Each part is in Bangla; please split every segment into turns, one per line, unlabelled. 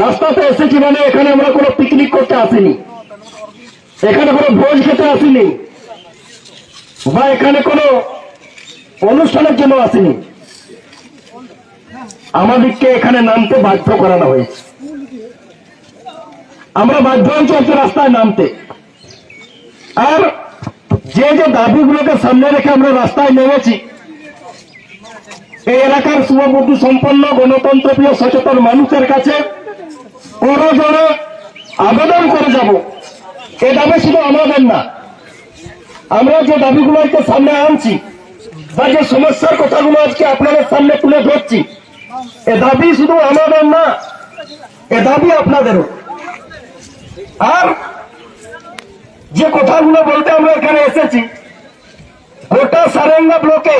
রাস্তাতে এসেছি মানে এখানে আমরা কোনো পিকনিক করতে আসিনি, এখানে কোনো ভোজ খেতে আসিনি, বা এখানে কোনো অনুষ্ঠানের জন্য আসিনি। আমাদেরকে এখানে নামতে বাধ্য করানো হয়েছে। আমরা বাধ্য হয়েছি একটা রাস্তায় নামতে। আর যে যে দাবিগুলোকে সামনে রেখে আমরা রাস্তায় নেমেছি, এই এলাকার শুভবুদ্ধি সম্পন্ন গণতন্ত্রপ্রিয় সচেতন মানুষের কাছে করজোড়ে আবেদন করে যাব। এ দাবি শুধু আমাদের না, আমরা যে দাবিগুলোকে সামনে আনছি বা যে সমস্যার কথাগুলো আজকে আপনাদের সামনে তুলে ধরছি, এ দাবি শুধু আমাদের না, এ দাবি আপনাদেরও। আর যে কথাগুলো বলতে আমরা এখানে এসেছি, গোটা সারেঙ্গা ব্লকে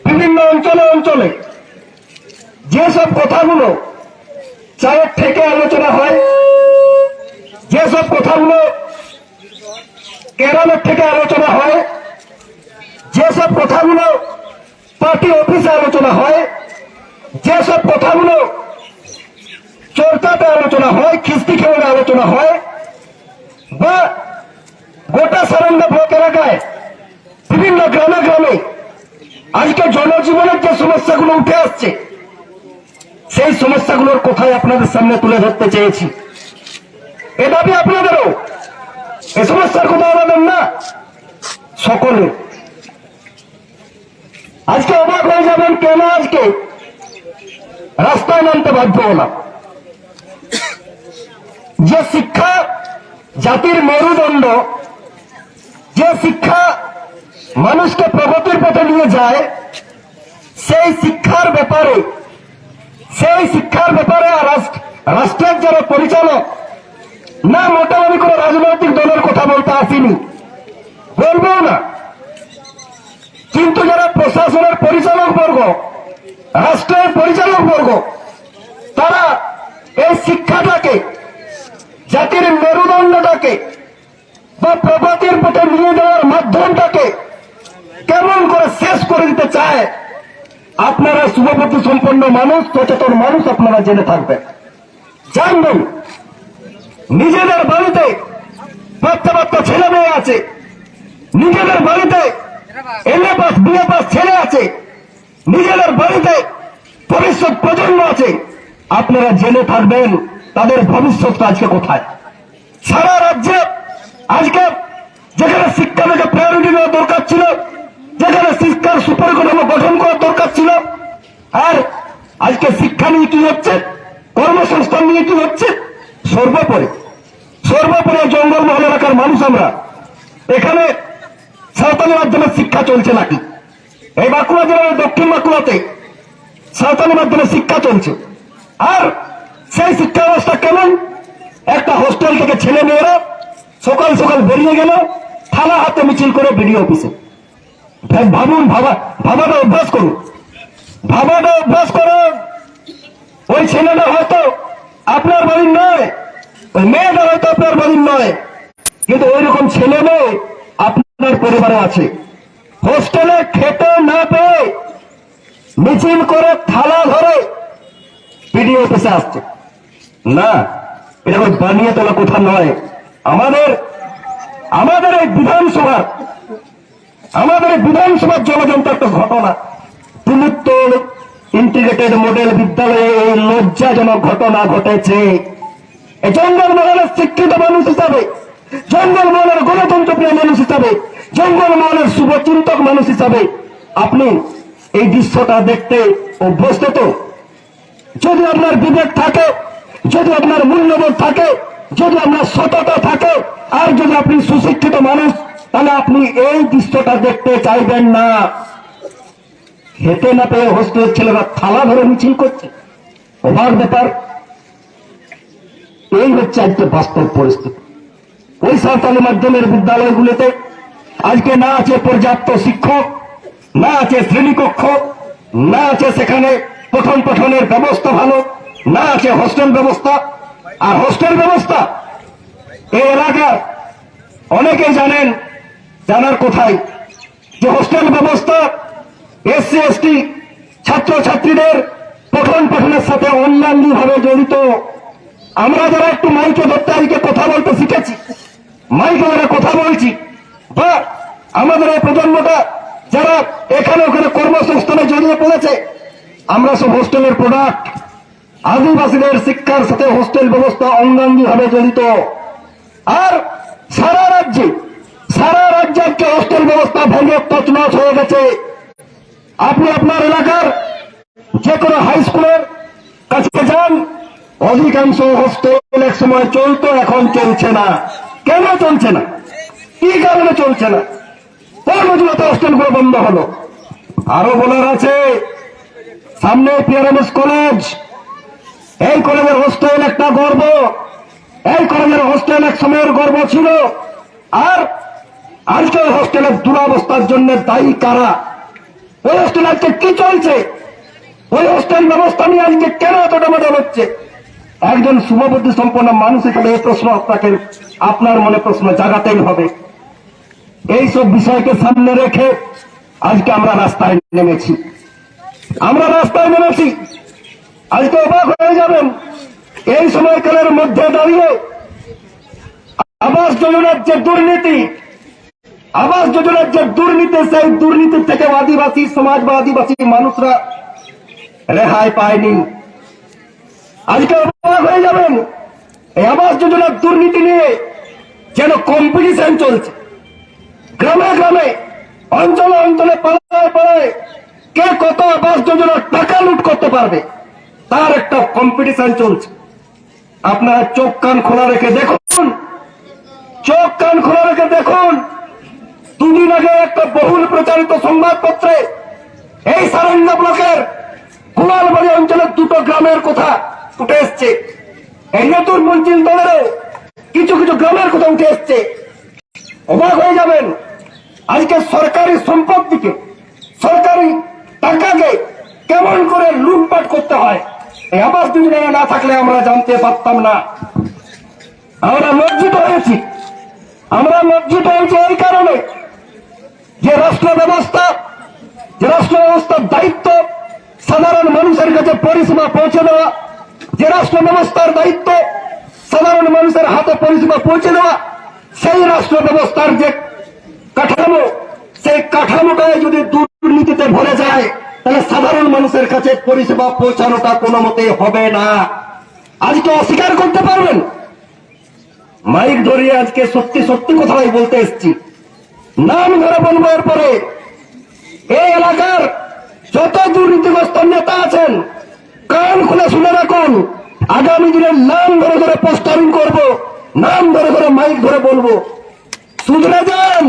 বিভিন্ন অঞ্চলে অঞ্চলে যেসব কথাগুলো চায়ের থেকে আলোচনা হয়, যেসব কথাগুলো কেরামের থেকে আলোচনা হয়, যেসব কথাগুলো পার্টি অফিসে আলোচনা হয়, যেসব কথাগুলো চর্চাতে আলোচনা হয়, খিস্তি খেয়ে আলোচনা হয়, বা গোটা সারেঙ্গা ব্লক এলাকায় বিভিন্ন গ্রামে গ্রামে আজকে জনজীবনের যে সমস্যাগুলো উঠে আসছে, সেই সমস্যাগুলোর কথাই আপনাদের সামনে তুলে ধরতে চেয়েছি। এ দাবি আপনাদেরও, এ সমস্যার কথা আমাদের না, সকলে। আজকে অবাক হয়ে যাবেন কেন আজকে রাস্তায় নামতে বাধ্য হলাম। যে শিক্ষা জাতির মেরুদণ্ড, যে শিক্ষা মানুষকে প্রগতির পথে নিয়ে যায়, সেই শিক্ষার ব্যাপারে আর রাষ্ট্রের যারা পরিচালক, না মোটেও আমি কোন রাজনৈতিক দলের কথা বলতে আসিনি, বলবো না, কিন্তু যারা প্রশাসনের পরিচালক বর্গ, রাষ্ট্রের পরিচালক বর্গ, তারা এই শিক্ষাটাকে, জাতির মেরুদণ্ডটাকে বা প্রগতির পথে নিয়ে যাওয়ার মাধ্যমটাকে কেমন করে শেষ করে দিতে চায়, আপনারা শুভবুদ্ধি সম্পন্ন মানুষ, সচেতন মানুষ, আপনারা জেনে থাকবেন, জানবেন। নিজেদের বাড়িতে বাচ্চা বাচ্চা ছেলে মেয়ে আছে, নিজেদের বাড়িতে এমএ পাস বিএ পাস ছেলে আছে, নিজেদের বাড়িতে ভবিষ্যৎ প্রজন্ম আছে, আপনারা জেনে থাকবেন তাদের ভবিষ্যৎটা আজকে কোথায়। সারা রাজ্যে আজকে যেখানে শিক্ষাটাকে প্রায়োরিটি দেওয়া দরকার ছিল, যেখানে শিক্ষার সুপরিকাঠামো গঠন করার দরকার ছিল, আর আজকে শিক্ষা নিয়ে কি হচ্ছে, কর্মসংস্থান নিয়ে কি হচ্ছে, সর্বোপরি জঙ্গলমহল এলাকার মানুষ আমরা, এখানে সাঁওতালি মাধ্যমে শিক্ষা চলছে নাকি? এই বাঁকুড়া জেলার দক্ষিণ বাঁকুড়াতে সাঁওতালি মাধ্যমে শিক্ষা চলছে। আর সেই শিক্ষা ব্যবস্থা কেমন? একটা হোস্টেল থেকে ছেলে মেয়েরা সকাল সকাল বেরিয়ে গেল থালা হাতে মিছিল করে বিডিও অফিসে। ভাবুন, ভাবাটা অভ্যাস করুন, ওই ছেলেটা হয়তো আপনার বাড়ির নয়, ওই মেয়েটা হয়তো আপনার বাড়ির নয়, কিন্তু ওই রকম ছেলে মেয়ে আপনার পরিবারে আছে। হোস্টেলে খেতে না পেয়ে মিছিল করে থালা ধরে বিডিও অফিসে আসছে না, এটা কোনো বানিয়ে তোলা কথা নয়। আমাদের এই বিধানসভার জলযন্ত্র একটা ঘটনা, তিলুত্তর ইন্টিগ্রেটেড মডেল বিদ্যালয়ে এই লজ্জাজনক ঘটনা ঘটেছে। জঙ্গলমহলের শিক্ষিত মানুষ হিসাবে, জঙ্গলমহলের গণতন্ত্রপ্রিয় মানুষ হিসাবে, জঙ্গলমহলের শুভচিন্তক মানুষ হিসাবে আপনি এই দৃশ্যটা দেখতে অভ্যস্ত তো? যদি আপনার বিবেক থাকে, যদি আপনার মূল্যবোধ থাকে, যদি আপনার সততা থাকে, আর যদি আপনি সুশিক্ষিত মানুষ, তাহলে আপনি এই দৃশ্যটা দেখতে চাইবেন না। খেতে না পেয়ে হোস্টেলের ছেলেরা থালা ধরে মিছিল করছে, অবাক ব্যাপার। এই হচ্ছে আজকে বাস্তব পরিস্থিতি। ওই সাঁওতালি মাধ্যমের বিদ্যালয়গুলিতে আজকে না আছে পর্যাপ্ত শিক্ষক, না আছে শ্রেণীকক্ষ, না আছে সেখানে পঠন পাঠনের ব্যবস্থা ভালো, না আছে হোস্টেল ব্যবস্থা। আর হোস্টেল ব্যবস্থা এই এলাকার অনেকেই জানেন, জানার কোথায় যে হোস্টেল ব্যবস্থা এসসি এসটি ছাত্র ছাত্রীদের পঠন পাঠনের সাথে অন্যান্য ভাবে জড়িত। আমরা যারা একটু মাইকে ধরতে আজকে কথা বলতে শিখেছি, মাইকে ধরে কথা বলছি, বা আমাদের এই প্রজন্মটা যারা এখানে ওখানে কর্মসংস্থানে জড়িয়ে পড়েছে, আমরা সব হোস্টেলের প্রোডাক্ট। আদিবাসীদের শিক্ষার সাথে হোস্টেল ব্যবস্থা অঙ্গাঙ্গি ভাবে জড়িত। আর সারা রাজ্যে আজকে হোস্টেল ব্যবস্থা ভেঙে তছনছ হয়ে গেছে। আপনি আপনার এলাকার যে কোনো হাই স্কুলের কাছে যান, অধিকাংশ হোস্টেল এক সময় চলতো, এখন চলছে না। কেন চলছে না? কি কারণে চলছে না? কর্মজীবতে হোস্টেলগুলো বন্ধ হলো। আরো বলার আছে, সামনে পিআরএমএস কলেজ, এই কলেজের হোস্টেল একটা গর্ব। এই কলেজের হোস্টেল এক সময়ের গর্ব ছিল। আর আজকে হোস্টেলের দুরবস্থার জন্য দায়ী কারা? ওই হোস্টেল আজকে কি চলছে? ওই হোস্টেল ব্যবস্থা নিয়ে আজকে কেন এতটা মজা হচ্ছে? একজন শুভবুদ্ধি সম্পন্ন মানুষ হিসেবে এই প্রশ্ন আপনাকে, আপনার মনে প্রশ্ন জাগাতেই হবে। এইসব বিষয়কে সামনে রেখে আজকে আমরা রাস্তায় নেমেছি। আজকে অবাক হয়ে যাবেন, এই সময়কালের মধ্যে দাঁড়িয়ে আবাস যোজনার যে দুর্নীতি, সেই দুর্নীতি থেকে আদিবাসী সমাজ বা আদিবাসী মানুষরা রেহাই পায়নি। আজকে অবাক হয়ে যাবেন, এই আবাস যোজনার দুর্নীতি নিয়ে যেন কম্পিটিশন চলছে। গ্রামে গ্রামে, অঞ্চলে অঞ্চলে, পাড়ায় পাড়ায় কে কত আবাস যোজনার টাকা লুট করতে পারবে, তার একটা কম্পিটিশন চলছে। আপনারা চোখ কান খোলা রেখে দেখুন, দুদিন আগে একটা বহুল প্রচারিত সংবাদপত্রে এই সারেঙ্গা ব্লকের কুলালবাড়ি অঞ্চলের দুটো গ্রামের কথা উঠে এসছে। এই নতুন মঞ্চিল দলেরও কিছু কিছু গ্রামের কথা উঠে এসছে। অবাক হয়ে যাবেন, আজকে সরকারি সম্পত্তিকে, সরকারি টাকাকে কেমন করে লুটপাট করতে হয়, এই আবাস যোজনা না থাকলে আমরা জানতে পারতাম না। আমরা লজ্জিত হয়েছি এই কারণে যে রাষ্ট্র ব্যবস্থার দায়িত্ব সাধারণ মানুষের কাছে পরিষেবা পৌঁছে দেওয়া, যে রাষ্ট্র ব্যবস্থার দায়িত্ব সাধারণ মানুষের হাতে পরিষেবা পৌঁছে দেওয়া, সেই রাষ্ট্র ব্যবস্থার যে কাঠামো, সেই কাঠামোটায় যদি দুর্নীতিতে ভরে যায়, তাহলে সাধারণ মানুষের কাছে পরিষেবা পৌঁছানোটা কোনো মতে হবে না। আজকে অস্বীকার করতে পারবেন? মাইক ধরিয়ে আজকে সত্যি সত্যি কথাই বলতে এসছি। নাম ধরে বলবো এরপরে। এই এলাকার যত দুর্নীতিগ্রস্ত নেতা আছেন, কান খুলে শুনে রাখুন। আগামী দিনের নাম ধরে ধরে পোস্টারিং করব, নাম ধরে ধরে মাইক ধরে বলবো। শুধরে যান।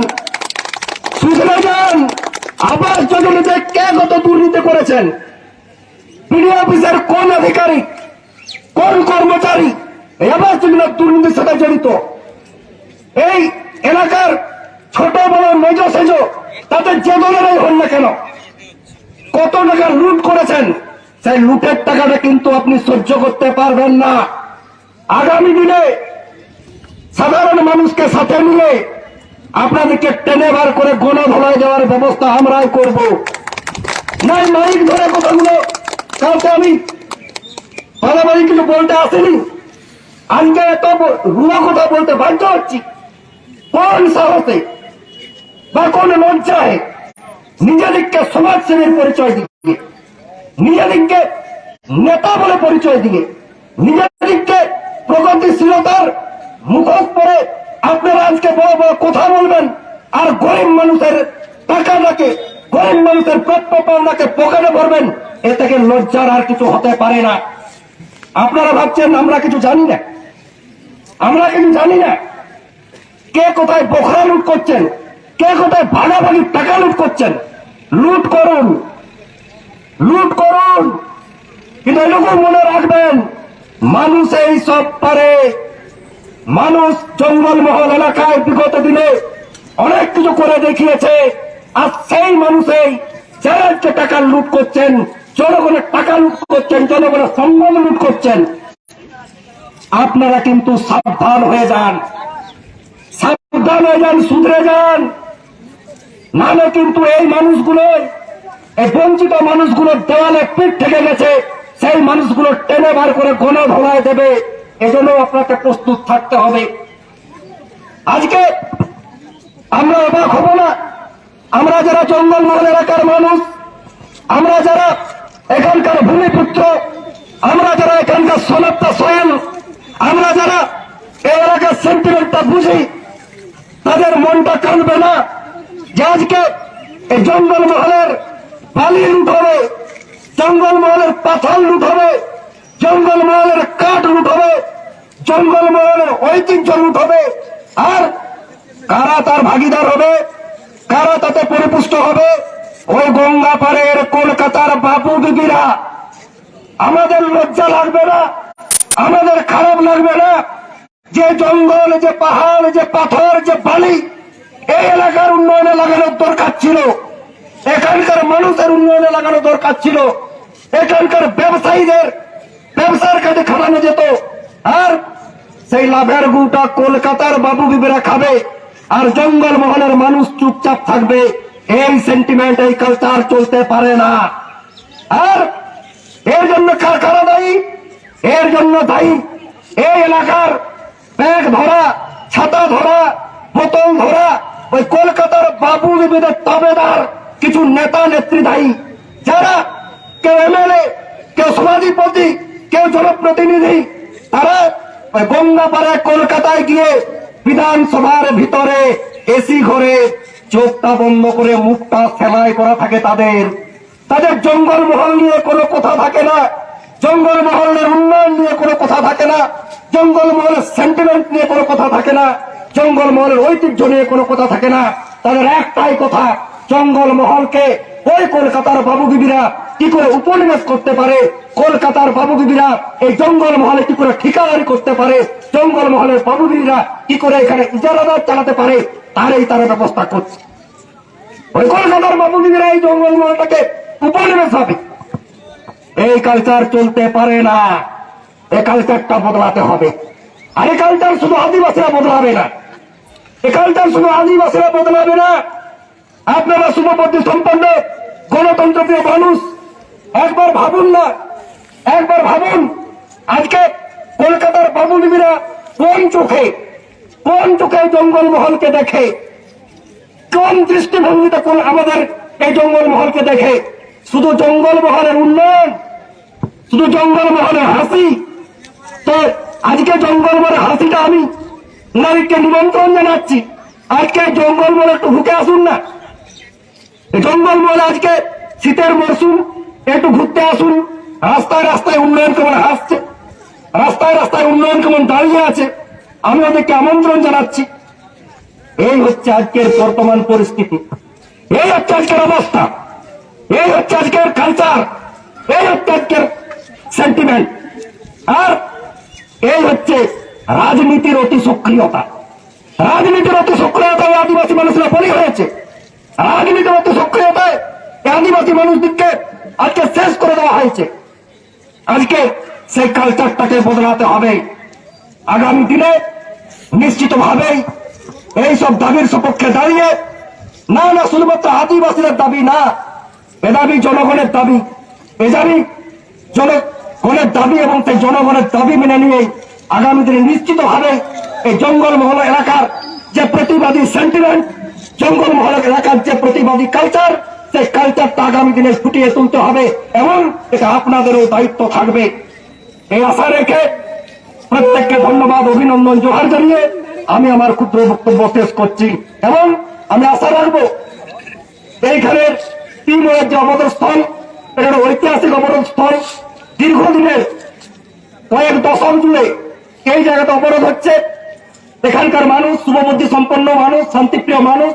আবাস যোজনাতে কে কত দুর্নীতি করেছেন? বিডিও অফিসের কোন আধিকারিক, কোন কর্মচারী এই আবাস যোজনার দুর্নীতির সাথে জড়িত? এই এলাকার ছোট বড় মেজ সেজ তাদের যে দলেরই হন না কেন, কত টাকা লুট করেছেন, সেই লুটের টাকাটা কিন্তু আপনি সহ্য করতে পারবেন না। আগামী দিনে সাধারণ মানুষকে সাথে নিয়ে আপনাদেরকে টেনে বার করে গণধোলায় যাওয়ার ব্যবস্থা আমরাই করব। নাই মাইক ধরে কথাগুলো কাউকে আমি বাড়াবাড়ি কিছু বলতে আসেনি। আজকে এত রুয়া কথা বলতে বাধ্য হচ্ছি। কোন সাহসে বা কোন লজ্জায় নিজেদেরকে সমাজসেবীর পরিচয় দিয়ে, নিজেদেরকে নেতা বলে পরিচয় দিয়ে, নিজেদেরকে প্রগতিশীলতার মুখোশ পরে আপনারা আজকে বড় বড় কথা বলবেন, আর গরিব মানুষের টাকাটাকে, গরিব মানুষের প্রাপ্য পাওনাকে পকেটে ভরবেন। এ থেকে লজ্জার আর কিছু হতে পারে না। আপনারা ভাবছেন আমরা কিছু জানি না, কে কোথায় বোখরা লুট করছেন, কে কোথায় ভাগাভাগি টাকা লুট করছেন। লুট করুন, কিন্তু এটুকু মনে রাখবেন, মানুষ এই সব পারে। মানুষ জঙ্গলমহল এলাকায় বিগত দিনে অনেক কিছু করে দেখিয়েছে। আর সেই মানুষই যারা টাকা লুট করছেন, জনগণের টাকা লুট করছেন, জনগণের সম্মান লুট করছেন, আপনারা কিন্তু সাবধান হয়ে যান, শুধরে যান। নাহলে কিন্তু এই মানুষগুলো, এই বঞ্চিত মানুষগুলোর দেওয়ালে পিঠ থেকে গেছে, সেই মানুষগুলো টেনে বার করে গণ ধোলায় দেবে, এজন্য আপনাকে প্রস্তুত থাকতে হবে। আজকে আমরা অবাক হব না, আমরা যারা জঙ্গলমহল এলাকার মানুষ, আমরা যারা এখানকার ভূমিপুত্র, আমরা যারা এখানকার সনাতন সোয়েল, আমরা যারা এই এলাকার সেন্টিমেন্টটা বুঝি, তাদের মনটা কাঁদবে না যে আজকে এই জঙ্গলমহলের বালি লুট হবে, জঙ্গলমহলের পাথর লুট হবে, জঙ্গলমহলের কাঠ লুট হবে, জঙ্গলমহলের ঐতিহ্য লুট হবে। আর কারা তার ভাগিদার হবে, কারা তাতে পরিপুষ্ট হবে? ওই গঙ্গা পাড়ের কলকাতার বাবু দিদিরা। আমাদের লজ্জা লাগবে না, আমাদের খারাপ লাগবে না যে জঙ্গল, যে পাহাড়, যে পাথর, যে বালি এই এলাকার উন্নয়নে লাগানোর দরকার ছিল, এখানকার মানুষের উন্নয়নে লাগানো দরকার ছিল, এখানকার ব্যবসায়ীদের ব্যবসার কাজে খাটানো যেত। আর সেই লাভের গুটা কলকাতার বাবু বিবিরা খাবে, আর জঙ্গলমহলের মানুষ চুপচাপ থাকবে। এই সেন্টিমেন্ট, এই কালচার চলতে পারে না। আর এর জন্য কারা দায়ী? এর জন্য দায়ী এই এলাকার ব্যাগ ধরা, ছাতা ধরা, বোতল ধরা ওই কলকাতার বাবু বিবিদের তাবেদার কিছু নেতা নেত্রী দায়ী, যারা কেউ এমএলএ, কেউ সভাধিপতি, কেউ জনপ্রতিনিধি, তারা ওই গঙ্গাপাড়ায় কলকাতায় গিয়ে বিধানসভার ভিতরে এসি ঘরে চোখটা বন্ধ করে মুখটা সেলাই করা থাকে। তাদের জঙ্গলমহল নিয়ে কোনো কথা থাকে না, জঙ্গলমহলের উন্নয়ন নিয়ে কোনো কথা থাকে না, জঙ্গলমহলের সেন্টিমেন্ট নিয়ে কোনো কথা থাকে না, জঙ্গলমহলের ঐতিহ্য নিয়ে কোনো কথা থাকে না। তাদের একটাই কথা, জঙ্গলমহলকে ওই কলকাতার বাবু বিবিরা কি করে উপনিবেশ করতে পারে, কলকাতার বাবু বিবিরা এই জঙ্গলমহলে কি করে ঠিকাদারি করতে পারে, জঙ্গলমহলের বাবু বিবিরা কি করে এখানে ইজারাদার চালাতে পারে, তারই তারা ব্যবস্থা করছে। ওই কলকাতার বাবু বিবিরা এই জঙ্গলমহলটাকে উপনিবেশ হবে। এই কালচার চলতে পারে না, এই কালচারটা বদলাতে হবে। আর এই কালচার শুধু আদিবাসীরা বদলাবে না, এই কালচার শুধু আদিবাসীরা বদলাবে না। আপনারা শুভবুদ্ধি সম্পন্ন গণতন্ত্রপ্রিয় মানুষ, একবার ভাবুন না, একবার ভাবুন আজকে কলকাতার বাবু বিবিরা কোন চোখে জঙ্গলমহলকে দেখে, কোন দৃষ্টিভঙ্গিতে কোন আমাদের এই জঙ্গলমহলকে দেখে। শুধু জঙ্গলমহলের উন্নয়ন, শুধু জঙ্গলমহলের হাসি। তো আজকে জঙ্গলমহলের হাসিটা আমি নারীকে নিমন্ত্রণ জানাচ্ছি, আজকে জঙ্গলমহলে একটু ঢুকে আসুন না। জঙ্গলমহলে আজকে শীতের মরশুম, একটু ঘুরতে আসুন। রাস্তায় রাস্তায় উন্নয়ন কেমন হাসছে, রাস্তায় রাস্তায় উন্নয়ন কেমন দাঁড়িয়ে আছে, আমি ওদেরকে আমন্ত্রণ জানাচ্ছি। এই হচ্ছে আজকের বর্তমান পরিস্থিতি, এই হচ্ছে আজকের অবস্থা, এই হচ্ছে আজকের কালচার, এই হচ্ছে আজকের সেন্টিমেন্ট। আর এই হচ্ছে রাজনীতির অতি সক্রিয়তা, রাজনীতির অতি সক্রিয়তায় আদিবাসী মানুষরা বলি হয়েছে। রাজনীতির অতি সক্রিয়তায় আদিবাসী মানুষদেরকে আজকে শেষ করে দেওয়া হয়েছে। আজকে সেই কালচারটাকে বদলাতে হবে। আগামী দিনে নিশ্চিতভাবেই এইসব দাবির সপক্ষে দাঁড়িয়ে, না শুধুমাত্র আদিবাসীদের দাবি না, এ দাবি জনগণের দাবি, এ দাবি জনগণের দাবি, এবং সেই জনগণের দাবি মেনে নিয়ে আগামী দিনে নিশ্চিতভাবে এই জঙ্গলমহল এলাকার যে প্রতিবাদী সেন্টিমেন্ট, জঙ্গলমহল এলাকার যে প্রতিবাদী কালচার, সেই কালচারটা আগামী দিনে ফুটিয়ে তুলতে হবে, এবং এটা আপনাদেরও দায়িত্ব থাকবে। এই আশা রেখে প্রত্যেককে ধন্যবাদ, অভিনন্দন, জোহার জানিয়ে আমি আমার ক্ষুদ্র বক্তব্য শেষ করছি। এবং আমি আশা রাখবো এইখানের তিনময়ের যে অবরোধ স্থল, এটা ঐতিহাসিক অবরোধ স্থল, দীর্ঘদিনের কয়েক দশক জুড়ে এই জায়গাটা অবরোধ হচ্ছে। এখানকার মানুষ শুভবুদ্ধি সম্পন্ন মানুষ, শান্তিপ্রিয় মানুষ,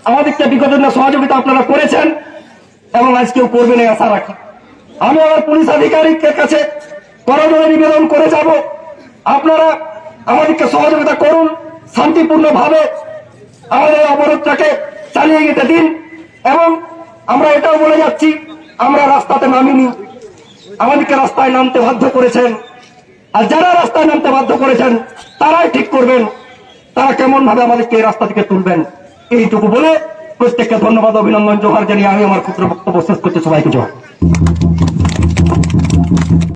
আমাদেরকে বিগত দিনে সহযোগিতা আপনারা করেছেন এবং আজকেও করবেন এই আশা রাখি। আমি আমার পুলিশ আধিকারিকের কাছে করজোড়ে নিবেদন করে যাব, আপনারা আমাদেরকে সহযোগিতা করুন, শান্তিপূর্ণভাবে আমাদের অবরোধটাকে চালিয়ে যেতে দিন। এবং আমরা এটাও বলে যাচ্ছি, আমরা রাস্তাতে নামিনি, আমাদেরকে রাস্তায় নামতে বাধ্য করেছেন, আর যারা রাস্তায় নামতে বাধ্য করেছেন তারাই ঠিক করবেন তারা কেমন ভাবে আমাদেরকে এই রাস্তা থেকে তুলবেন। এইটুকু বলে প্রত্যেককে ধন্যবাদ, অভিনন্দন, জোহার জানিয়ে আমি আমার ক্ষুদ্র বক্তব্য শেষ করছি। সবাইকে জোহার।